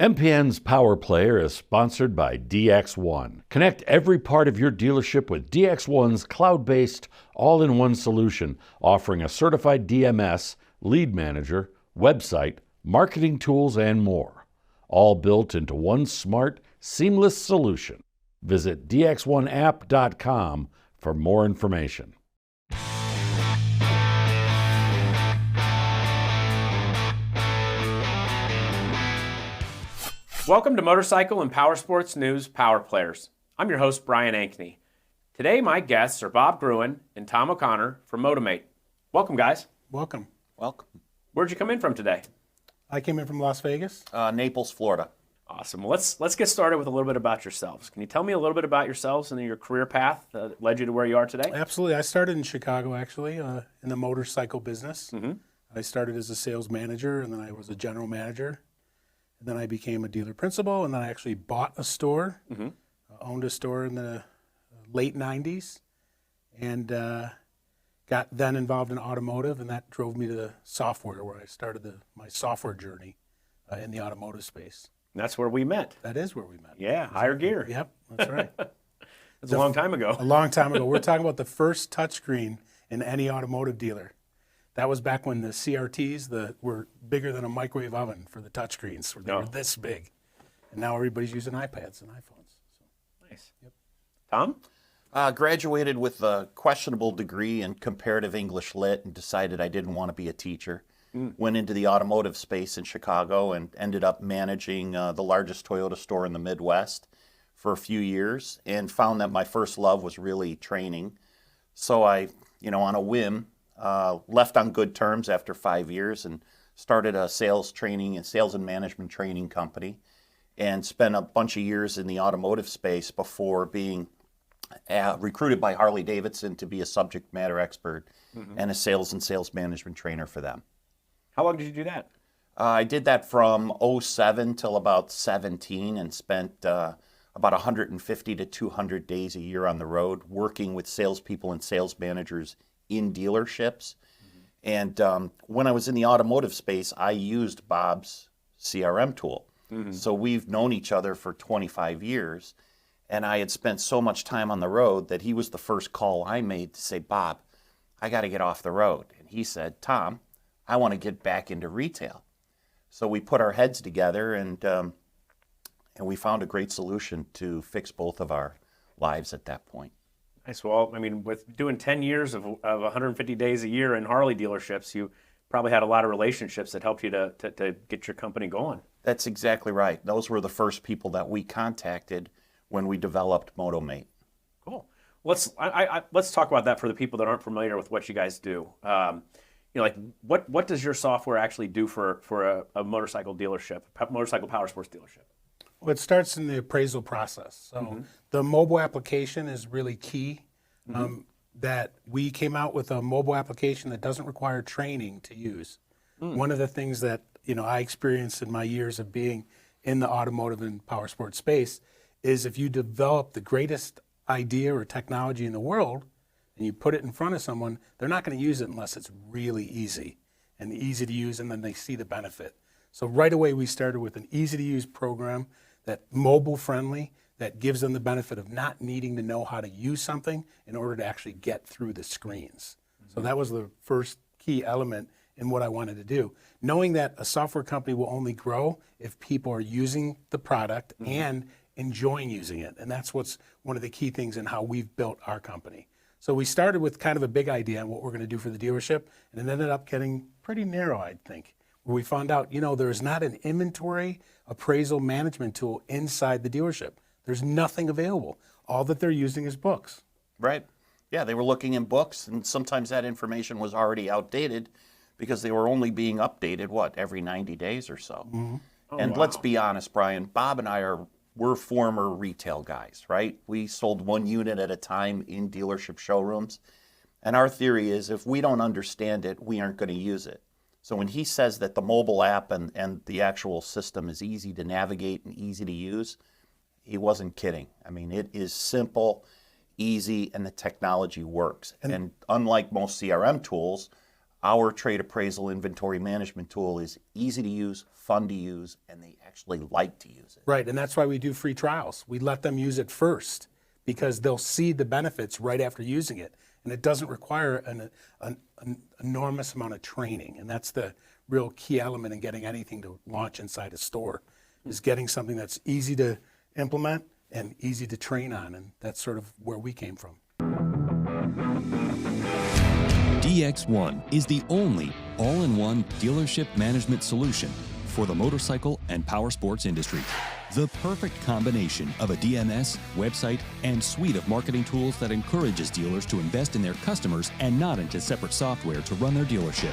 MPN's Power Player is sponsored by DX1. Connect every part of your dealership with DX1's cloud-based, all-in-one solution, offering a certified DMS, lead manager, website, marketing tools, and more. All built into one smart, seamless solution. Visit dx1app.com for more information. Welcome to Motorcycle and Powersports News Power Players. I'm your host, Brian Ankney. Today, my guests are Bob Gruen and Tom O'Connor from MotoMate. Welcome, guys. Welcome. Welcome. Where'd you come in from today? I came in from Las Vegas. Naples, Florida. Awesome. Well, let's get started with a little bit about yourselves. Can you tell me a little bit about yourselves and your career path that led you to where you are today? Absolutely. I started in Chicago, actually, in the motorcycle business. Mm-hmm. I started as a sales manager, and then I was a general manager. And then I became a dealer principal, and then I actually bought a store, owned a store in the late 90s, and got then involved in automotive, and that drove me to the software, where I started my software journey in the automotive space. And that's where we met. That is where we met. Yeah, higher gear. Yep, that's right. That's a long time ago. A long time ago. We're talking about the first touchscreen in any automotive dealer. That was back when the CRTs were bigger than a microwave oven for the touchscreens. They were this big. And now everybody's using iPads and iPhones. So. Nice. Yep. Tom? Graduated with a questionable degree in comparative English lit and decided I didn't want to be a teacher. Went into the automotive space in Chicago and ended up managing the largest Toyota store in the Midwest for a few years and found that my first love was really training. So I, on a whim, left on good terms after 5 years and started a sales and management training company and spent a bunch of years in the automotive space before being recruited by Harley-Davidson to be a subject matter expert and a sales management trainer for them. How long did you do that? I did that from 07 till about 17 and spent about 150 to 200 days a year on the road working with salespeople and sales managers in dealerships. And when I was in the automotive space, I used Bob's CRM tool. So we've known each other for 25 years, and I had spent so much time on the road that he was the first call I made to say, Bob, I got to get off the road. And he said, Tom, I want to get back into retail. So we put our heads together and we found a great solution to fix both of our lives at that point. Nice. Well, I mean, with doing 10 years of 150 days a year in Harley dealerships, you probably had a lot of relationships that helped you to get your company going. That's exactly right. Those were the first people that we contacted when we developed MotoMate. Cool. Let's talk about that for the people that aren't familiar with what you guys do. What does your software actually do for a motorcycle dealership, motorcycle powersports dealership? Well, it starts in the appraisal process. So the mobile application is really key. That we came out with a mobile application that doesn't require training to use. One of the things that I experienced in my years of being in the automotive and powersports space is if you develop the greatest idea or technology in the world and you put it in front of someone, they're not going to use it unless it's really easy and easy to use, and then they see the benefit. So right away we started with an easy-to-use program that mobile-friendly, that gives them the benefit of not needing to know how to use something in order to actually get through the screens. So that was the first key element in what I wanted to do. Knowing that a software company will only grow if people are using the product and enjoying using it. And that's what's one of the key things in how we've built our company. So we started with kind of a big idea on what we're going to do for the dealership, and it ended up getting pretty narrow, I think, where we found out, there's not an inventory appraisal management tool inside the dealership. There's nothing available. All that they're using is books. Right. Yeah, they were looking in books, and sometimes that information was already outdated because they were only being updated, every 90 days or so. And let's be honest, Brian, Bob and I we're former retail guys, right? We sold one unit at a time in dealership showrooms. And our theory is if we don't understand it, we aren't going to use it. So when he says that the mobile app and the actual system is easy to navigate and easy to use, he wasn't kidding. I mean, it is simple, easy, and the technology works. And unlike most CRM tools, our trade appraisal inventory management tool is easy to use, fun to use, and they actually like to use it. Right, and that's why we do free trials. We let them use it first because they'll see the benefits right after using it. And it doesn't require an enormous amount of training. And that's the real key element in getting anything to launch inside a store, is getting something that's easy to implement and easy to train on. And that's sort of where we came from. DX1 is the only all-in-one dealership management solution for the motorcycle and power sports industry. The perfect combination of a DMS, website, and suite of marketing tools that encourages dealers to invest in their customers and not into separate software to run their dealership.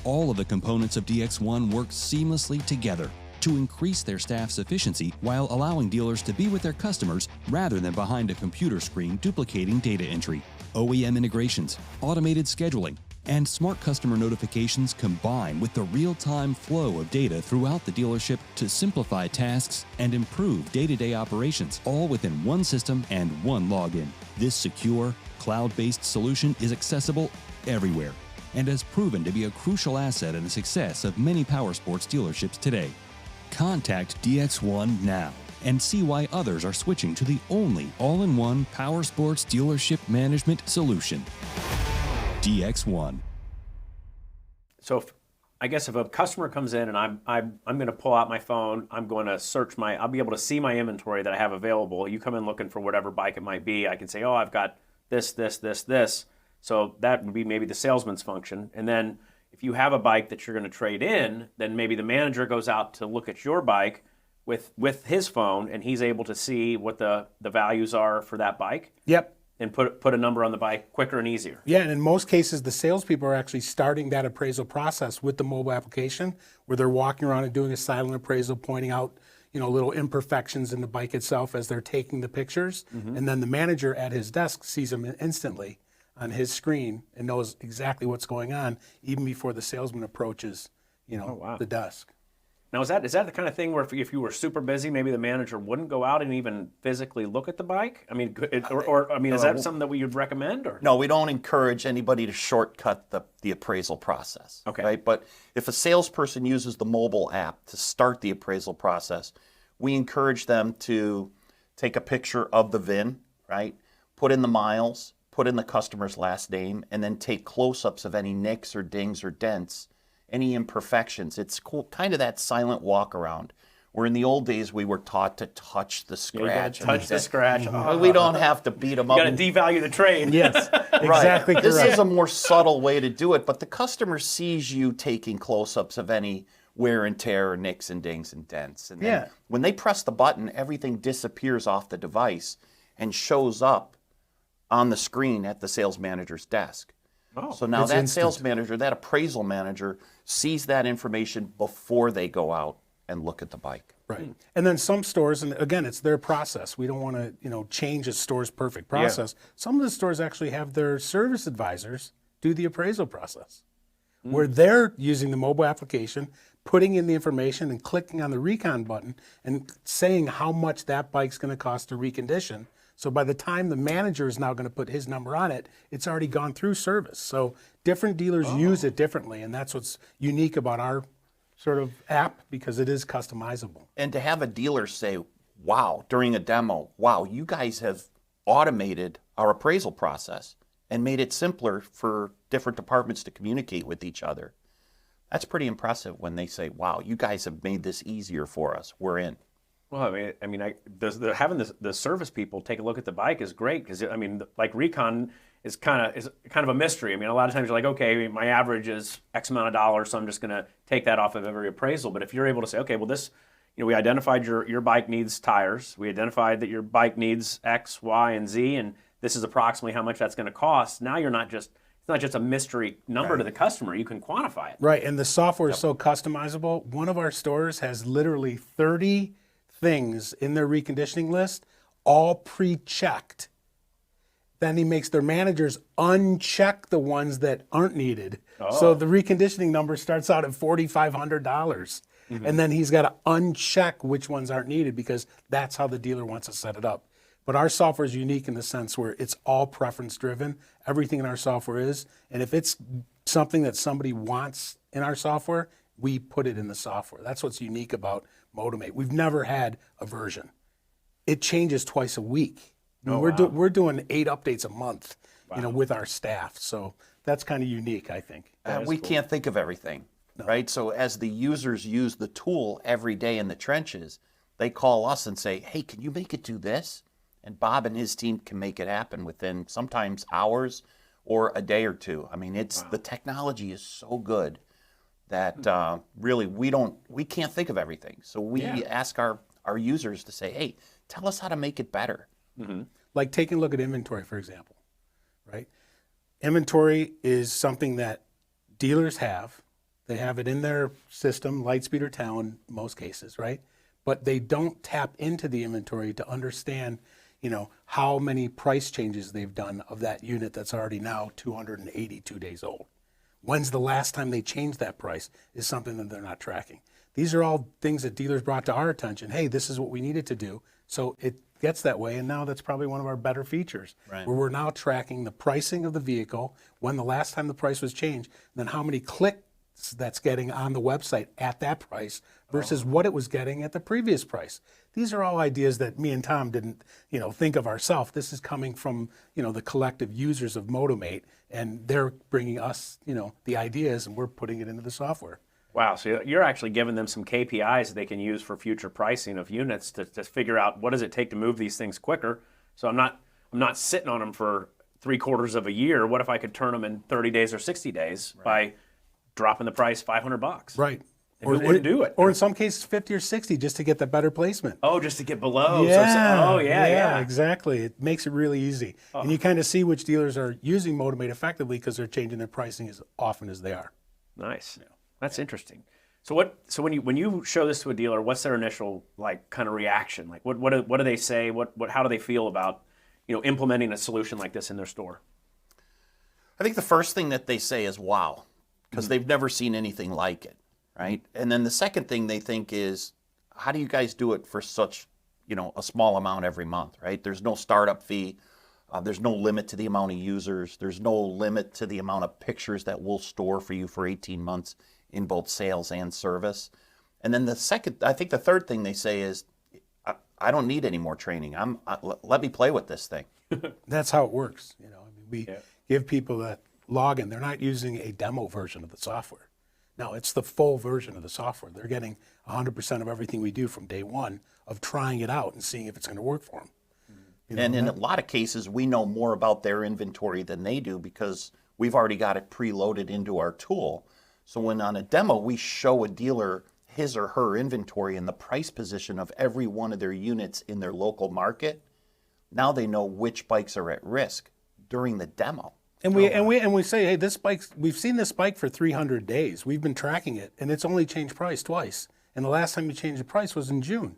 All of the components of DX1 work seamlessly together to increase their staff's efficiency while allowing dealers to be with their customers rather than behind a computer screen duplicating data entry. OEM integrations, automated scheduling, and smart customer notifications combine with the real-time flow of data throughout the dealership to simplify tasks and improve day-to-day operations, all within one system and one login. This secure, cloud-based solution is accessible everywhere and has proven to be a crucial asset in the success of many powersports dealerships today. Contact DX1 now and see why others are switching to the only all-in-one powersports dealership management solution. DX1. So I guess if a customer comes in and I'm going to pull out my phone, I'm going to search I'll be able to see my inventory that I have available. You come in looking for whatever bike it might be. I can say, oh, I've got this. So that would be maybe the salesman's function. And then if you have a bike that you're going to trade in, then maybe the manager goes out to look at your bike with his phone, and he's able to see what the values are for that bike. Yep. And put a number on the bike quicker and easier. Yeah, and in most cases, the salespeople are actually starting that appraisal process with the mobile application, where they're walking around and doing a silent appraisal, pointing out, little imperfections in the bike itself as they're taking the pictures. Mm-hmm. And then the manager at his desk sees them instantly on his screen and knows exactly what's going on, even before the salesman approaches, the desk. Now, is that the kind of thing where if you were super busy, maybe the manager wouldn't go out and even physically look at the bike? I mean, is that something that we would recommend? Or? No, we don't encourage anybody to shortcut the appraisal process. Okay. Right? But if a salesperson uses the mobile app to start the appraisal process, we encourage them to take a picture of the VIN, right? Put in the miles, put in the customer's last name, and then take close-ups of any nicks or dings or dents, any imperfections. It's cool, kind of that silent walk around, where in the old days we were taught to touch the scratch. Touch the scratch. Oh. We don't have to beat them up. You got to devalue the trade. Yes, exactly Right. correct. This is a more subtle way to do it, but the customer sees you taking close-ups of any wear and tear, or nicks and dings and dents. And then when they press the button, everything disappears off the device and shows up on the screen at the sales manager's desk. Oh, so now that instant. sales manager, that appraisal manager, sees that information before they go out and look at the bike. Right. And then some stores, and again, it's their process. We don't want to, change a store's perfect process. Yeah. Some of the stores actually have their service advisors do the appraisal process, where they're using the mobile application, putting in the information and clicking on the recon button and saying how much that bike's going to cost to recondition. So by the time the manager is now going to put his number on it, it's already gone through service. So different dealers use it differently, and that's what's unique about our sort of app, because it is customizable. And to have a dealer say, wow, during a demo, wow, you guys have automated our appraisal process and made it simpler for different departments to communicate with each other. That's pretty impressive when they say, wow, you guys have made this easier for us. We're in. Well, having the service people take a look at the bike is great, because like recon is kind of a mystery. A lot of times you're like, okay, my average is X amount of dollars, so I'm just going to take that off of every appraisal. But if you're able to say, okay, well, this, we identified your bike needs tires, we identified that your bike needs X, Y, and Z, and this is approximately how much that's going to cost. Now it's not just a mystery number to the customer. You can quantify it. Right, and the software is so customizable. One of our stores has literally 30 things in their reconditioning list, all pre-checked. Then he makes their managers uncheck the ones that aren't needed. So the reconditioning number starts out at $4,500. And then he's got to uncheck which ones aren't needed, because that's how the dealer wants to set it up. But our software is unique in the sense where it's all preference driven. Everything in our software is. And if it's something that somebody wants in our software, we put it in the software. That's what's unique about MotoMate. We've never had a version. It changes twice a week. We're doing 8 updates a month, with our staff. So that's kind of unique, I think. We can't think of everything, right? So as the users use the tool every day in the trenches, they call us and say, hey, can you make it do this? And Bob and his team can make it happen within sometimes hours or a day or two. I mean, the technology is so good that really we can't think of everything. So we ask our users to say, hey, tell us how to make it better. Mm-hmm. Like taking a look at inventory, for example, right? Inventory is something that dealers have. They have it in their system, Lightspeed or Tow in most cases, right? But they don't tap into the inventory to understand, how many price changes they've done of that unit that's already now 282 days old. When's the last time they changed that price is something that they're not tracking. These are all things that dealers brought to our attention. Hey, this is what we needed to do. So it gets that way, and now that's probably one of our better features, where we're now tracking the pricing of the vehicle, when the last time the price was changed, then how many clicks that's getting on the website at that price versus what it was getting at the previous price. These are all ideas that me and Tom didn't, think of ourselves. This is coming from, the collective users of MotoMate, and they're bringing us, the ideas, and we're putting it into the software. Wow, so you're actually giving them some KPIs that they can use for future pricing of units to figure out what does it take to move these things quicker. So I'm not sitting on them for 3/4 of a year. What if I could turn them in 30 days or 60 days by dropping the price $500? Right. Or wouldn't do it. Or in some cases 50 or 60 just to get the better placement. Oh, just to get below. Yeah, Yeah. Exactly. It makes it really easy. And you kind of see which dealers are using MotoMate effectively because they're changing their pricing as often as they are. Nice. That's interesting. So when you show this to a dealer, what's their initial kind of reaction? Like what do they say? How do they feel about implementing a solution like this in their store? I think the first thing that they say is wow, because they've never seen anything like it, right? And then the second thing they think is, how do you guys do it for such a small amount every month, right? There's no startup fee. There's no limit to the amount of users. There's no limit to the amount of pictures that we'll store for you for 18 months in both sales and service. And then the third thing they say is, I don't need any more training. Let me play with this thing. That's how it works. We give people that login. They're not using a demo version of the software. No, it's the full version of the software. They're getting 100% of everything we do from day one of trying it out and seeing if it's going to work for them. And in a lot of cases, we know more about their inventory than they do because we've already got it preloaded into our tool. So when on a demo, we show a dealer his or her inventory and the price position of every one of their units in their local market, now they know which bikes are at risk during the demo. And we say, hey, this bike's, we've seen this bike for 300 days. We've been tracking it, and it's only changed price twice. And the last time you changed the price was in June.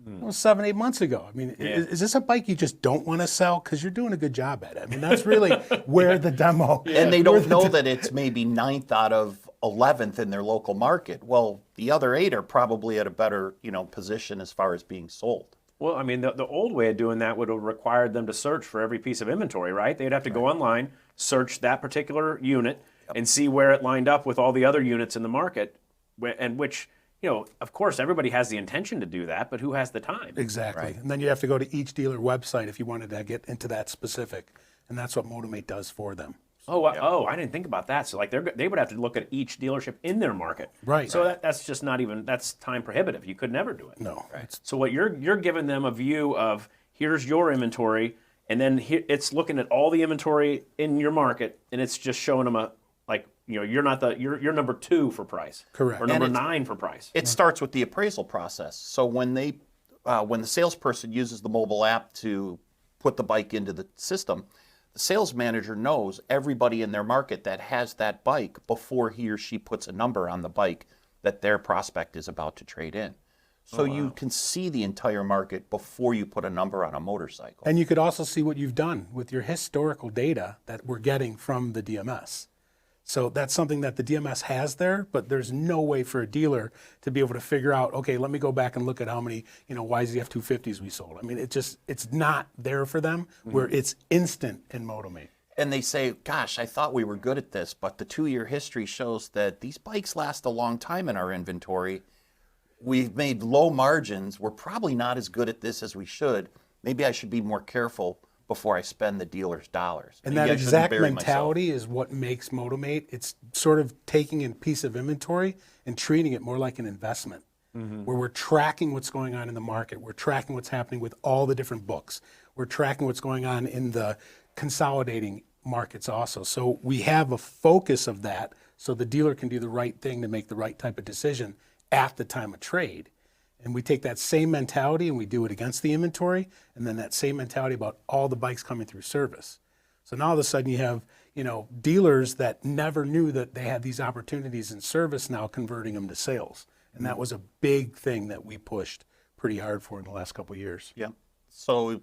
It was 7-8 months ago. I mean, is this a bike you just don't want to sell? Because you're doing a good job at it. I mean, that's really where the demo. And they don't know that it's maybe 9th out of 11th in their local market. Well, the other 8 are probably at a better, position as far as being sold. Well, I mean, the old way of doing that would have required them to search for every piece of inventory, right? They'd have to go online, search that particular unit, and see where it lined up with all the other units in the market, and which, of course, everybody has the intention to do that, but who has the time? Exactly. Right. And then you have to go to each dealer website if you wanted to get into that specific. And that's what MotoMate does for them. I didn't think about that. So they would have to look at each dealership in their market. Right. So that's just not even, that's time prohibitive. You could never do it. No. Right. So what you're giving them a view of, here's your inventory, and then it's looking at all the inventory in your market, and it's just showing them you're number 2 for price. Correct. Or number 9 for price. It starts with the appraisal process. So when the salesperson uses the mobile app to put the bike into the system, the sales manager knows everybody in their market that has that bike before he or she puts a number on the bike that their prospect is about to trade in. So you can see the entire market before you put a number on a motorcycle. And you could also see what you've done with your historical data that we're getting from the DMS. So that's something that the DMS has there, but there's no way for a dealer to be able to figure out, okay, let me go back and look at how many, YZF 250s we sold. I mean, it's not there for them where it's instant in MotoMate. and they say, gosh, I thought we were good at this, but the 2-year history shows that these bikes last a long time in our inventory. We've made low margins. We're probably not as good at this as we should. Maybe I should be more careful before I spend the dealer's dollars. And Maybe that I shouldn't exact bury myself. mentality is what makes MotoMate. It's sort of taking a piece of inventory and treating it more like an investment, where we're tracking what's going on in the market. We're tracking what's happening with all the different books. We're tracking what's going on in the consolidating markets also. So we have a focus of that so the dealer can do the right thing to make the right type of decision at the time of trade. And we take that same mentality and we do it against the inventory, and then that same mentality about all the bikes coming through service. So now all of a sudden you have, dealers that never knew that they had these opportunities in service now converting them to sales. And that was a big thing that we pushed pretty hard for in the last couple of years. Yeah. So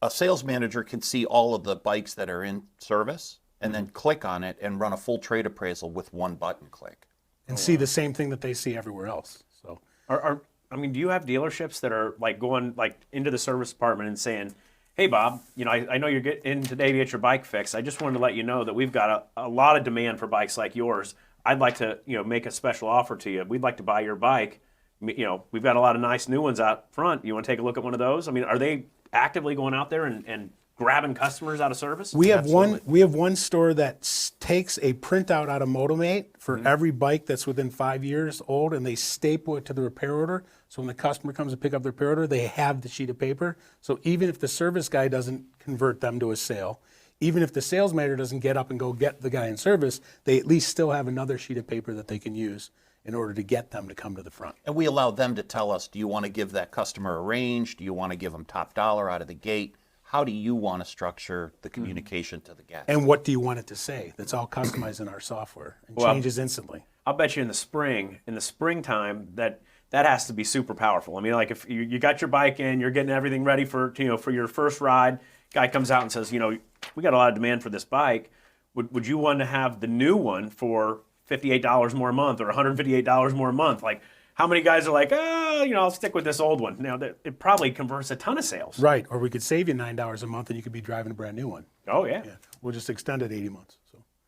a sales manager can see all of the bikes that are in service and then click on it and run a full trade appraisal with one button click. And see the same thing that they see everywhere else. So Do you have dealerships that are like going like into the service department and saying, "Hey, Bob, I know you're getting in today to get your bike fixed. I just wanted to let you know that we've got a lot of demand for bikes like yours. I'd like to, make a special offer to you. We'd like to buy your bike. We've got a lot of nice new ones out front. You want to take a look at one of those?" I mean, are they actively going out there and grabbing customers out of service? we have one store that takes a printout out of MotoMate for every bike that's within 5 years old, and they staple it to the repair order. So when the customer comes to pick up their repair order, they have the sheet of paper. So even if the service guy doesn't convert them to a sale, even if the sales manager doesn't get up and go get the guy in service, they at least still have another sheet of paper that they can use in order to get them to come to the front. And we allow them to tell us, do you want to give that customer a range? Do you want to give them top dollar out of the gate? How do you want to structure the communication to the guest? And what do you want it to say? That's all customized in our software and changes instantly. I'll bet you in the springtime, that has to be super powerful. I mean, like if you got your bike in, you're getting everything ready for your first ride. Guy comes out and says, we got a lot of demand for this bike. Would you want to have the new one for $58 more a month or $158 more a month? Like, how many guys are like, I'll stick with this old one? Now, it probably converts a ton of sales. Right, or we could save you $9 a month and you could be driving a brand new one. Oh, yeah. We'll just extend it 80 months.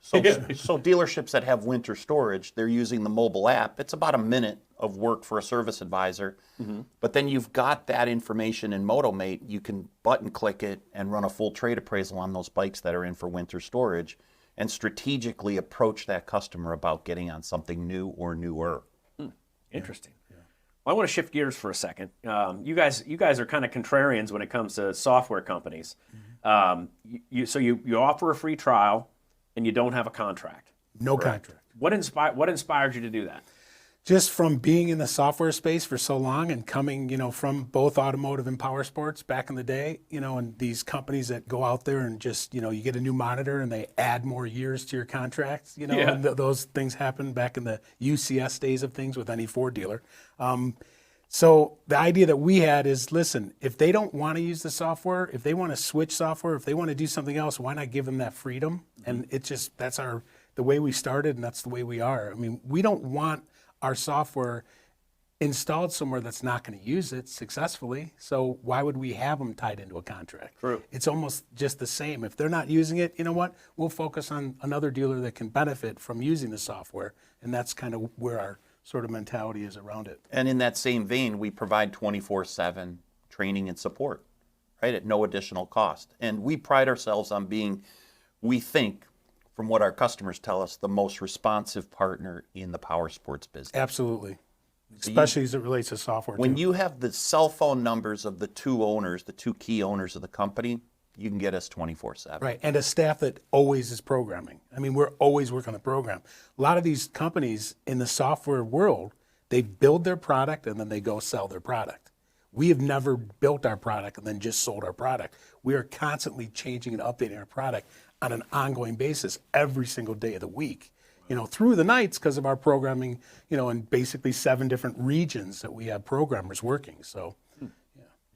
So dealerships that have winter storage, they're using the mobile app. It's about a minute of work for a service advisor. But then you've got that information in MotoMate. You can button click it and run a full trade appraisal on those bikes that are in for winter storage and strategically approach that customer about getting on something new or newer. Interesting. Well, I want to shift gears for a second. You guys are kind of contrarians when it comes to software companies. So you offer a free trial, and you don't have a contract. No contract. What inspired you to do that? Just from being in the software space for so long and coming, from both automotive and Powersports back in the day, and these companies that go out there and just, you get a new monitor and they add more years to your contracts, and those things happen back in the UCS days of things with any Ford dealer. So the idea that we had is, listen, if they don't want to use the software, if they want to switch software, if they want to do something else, why not give them that freedom? And that's the way we started, and that's the way we are. I mean, we don't want our software installed somewhere that's not going to use it successfully. So why would we have them tied into a contract? True. It's almost just the same. If they're not using it, you know what? We'll focus on another dealer that can benefit from using the software, and that's kind of where our sort of mentality is around it. And in that same vein, we provide 24/7 training and support, right, at no additional cost. And we pride ourselves on being, we think, from what our customers tell us, the most responsive partner in the powersports business. Absolutely. Especially as it relates to software. When you have the cell phone numbers of the two key owners of the company, you can get us 24/7. Right, and a staff that always is programming. I mean, we're always working on the program. A lot of these companies in the software world, they build their product and then they go sell their product. We have never built our product and then just sold our product. We are constantly changing and updating our product on an ongoing basis every single day of the week. Through the nights because of our programming, in basically 7 different regions that we have programmers working. So,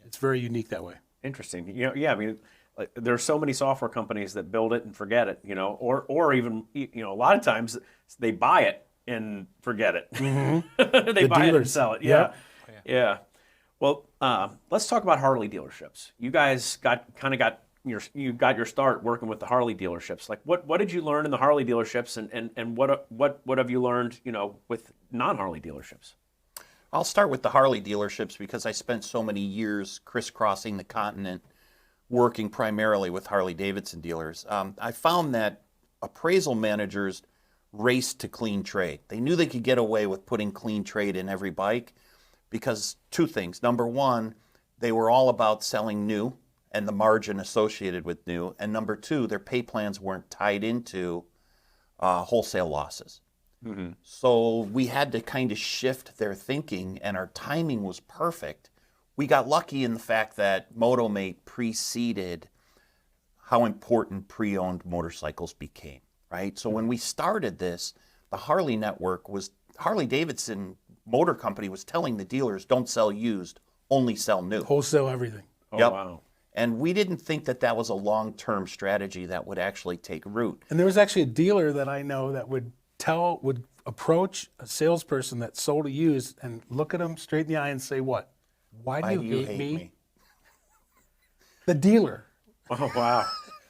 it's very unique that way. Interesting. I mean, like, there are so many software companies that build it and forget it, or even, a lot of times they buy it and forget it. They buy it and sell it. Yeah. Yep. Yeah. Well, let's talk about Harley dealerships. You guys got you got your start working with the Harley dealerships. Like, what did you learn in the Harley dealerships, and what have you learned, with non-Harley dealerships? I'll start with the Harley dealerships because I spent so many years crisscrossing the continent working primarily with Harley-Davidson dealers. I found that appraisal managers raced to clean trade. They knew they could get away with putting clean trade in every bike because two things. Number one, they were all about selling new and the margin associated with new. And number two, their pay plans weren't tied into wholesale losses. Mm-hmm. So we had to kind of shift their thinking, and our timing was perfect. We got lucky in the fact that MotoMate preceded how important pre-owned motorcycles became, right? So when we started this, the Harley network was, Harley-Davidson Motor Company was telling the dealers, don't sell used, only sell new. Wholesale everything. Oh, Yep. wow. And we didn't think that that was a long-term strategy that would actually take root. And there was actually a dealer that I know that would approach a salesperson that sold a used and look at them straight in the eye and say, what? Why do you hate me? The dealer. Oh, wow.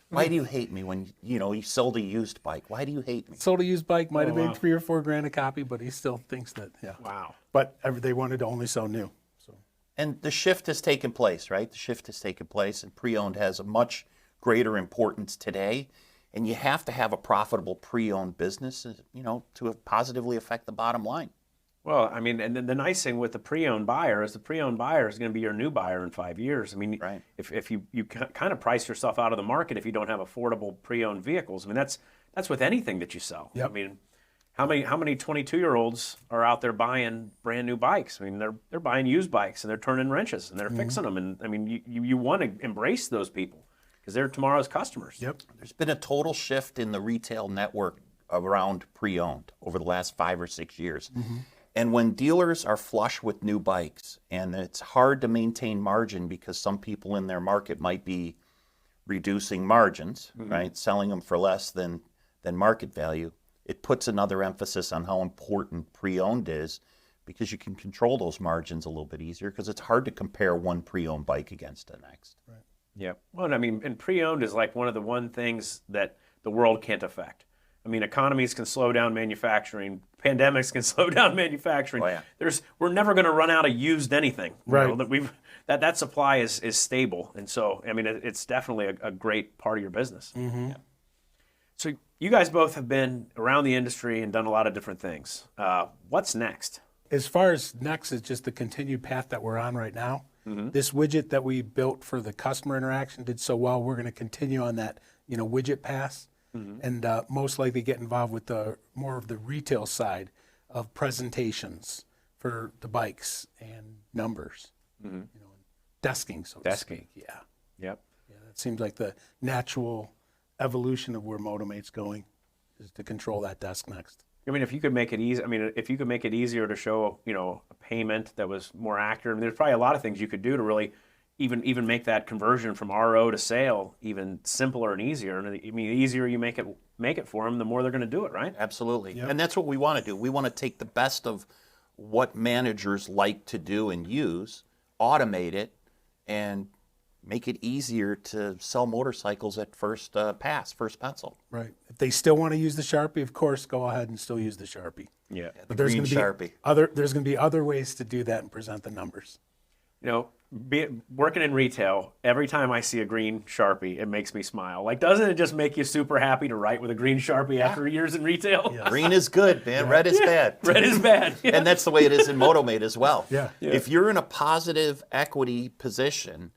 Why do you hate me when, you sold a used bike? Why do you hate me? Sold a used bike, might have wow. made $3,000 or $4,000 a copy, but he still thinks that, yeah. Wow. But they wanted to only sell new. So And the shift has taken place, right? The shift has taken place, and pre-owned has a much greater importance today. And you have to have a profitable pre-owned business, to positively affect the bottom line. Well, I mean, and then the nice thing with the pre-owned buyer is the pre-owned buyer is going to be your new buyer in 5 years. I mean, Right. if you kind of price yourself out of the market if you don't have affordable pre-owned vehicles. I mean, that's with anything that you sell. Yep. I mean, how many 22-year-olds are out there buying brand new bikes? I mean, they're buying used bikes and they're turning wrenches and they're fixing them. And I mean, you want to embrace those people because they're tomorrow's customers. yep. There's been a total shift in the retail network around pre-owned over the last 5 or 6 years. Mm-hmm. And when dealers are flush with new bikes, and it's hard to maintain margin because some people in their market might be reducing margins, right, selling them for less than market value, it puts another emphasis on how important pre-owned is because you can control those margins a little bit easier because it's hard to compare one pre-owned bike against the next. Right. Yeah. Well, I mean, and pre-owned is like one of the things that the world can't affect. I mean, economies can slow down manufacturing. Pandemics can slow down manufacturing. Oh, yeah. We're never going to run out of used anything. Right. That supply is stable, and so I mean, it's definitely a great part of your business. Mm-hmm. Yeah. So you guys both have been around the industry and done a lot of different things. What's next? As far as next is just the continued path that we're on right now. Mm-hmm. This widget that we built for the customer interaction did so well. We're going to continue on that, widget path. Mm-hmm. And most likely get involved with more of the retail side of presentations for the bikes and numbers, desking. So to speak. Yeah. Yep. Yeah, that seems like the natural evolution of where MotoMate's going is to control that desk next. I mean, if you could make it easy, if you could make it easier to show, a payment that was more accurate, I mean, there's probably a lot of things you could do to really even make that conversion from RO to sale even simpler and easier. And I mean, the easier you make it for them, the more they're going to do it, right? Absolutely. Yep. And that's what we want to do. We want to take the best of what managers like to do and use, automate it, and make it easier to sell motorcycles at first pass, first pencil. Right. If they still want to use the Sharpie, of course, go ahead and still use the Sharpie. Yeah. But there's green going to be Sharpie. there's going to be other ways to do that and present the numbers. Working in retail, every time I see a green Sharpie, it makes me smile. Like, doesn't it just make you super happy to write with a green Sharpie after years in retail? Yeah. Green is good, man. Red is bad. Red is bad. Yeah. And that's the way it is in MotoMate as well. Yeah. If you're in a positive equity position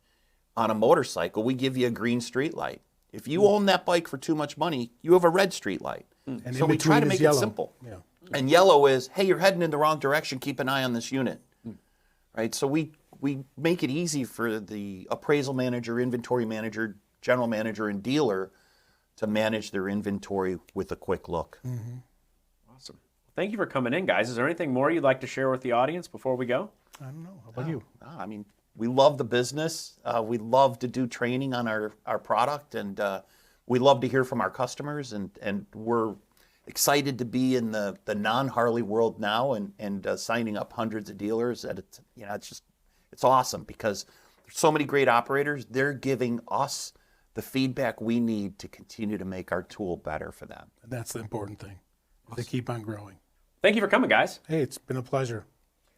on a motorcycle, we give you a green street light. If you own that bike for too much money, you have a red street light. And So in we try to between make is it yellow. simple. Yeah. And yellow is, hey, you're heading in the wrong direction. Keep an eye on this unit. Right? So we make it easy for the appraisal manager, inventory manager, general manager, and dealer to manage their inventory with a quick look. Awesome. Thank you for coming in, guys. Is there anything more you'd like to share with the audience before we go? I don't know. How about you? I mean, we love the business. We love to do training on our product, and we love to hear from our customers, and we're excited to be in the non-Harley world now and signing up hundreds of dealers. It's awesome because there's so many great operators. They're giving us the feedback we need to continue to make our tool better for them. And that's the important thing. They keep on growing. Thank you for coming, guys. Hey, it's been a pleasure.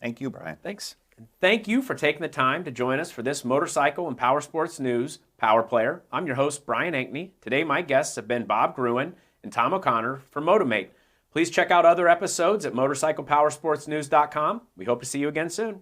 Thank you, Brian. Thanks. And thank you for taking the time to join us for this motorcycle and power sports news Power Player. I'm your host, Brian Ankney. Today, my guests have been Bob Gruen and Tom O'Connor for MotoMate. Please check out other episodes at motorcyclepowersportsnews.com. We hope to see you again soon.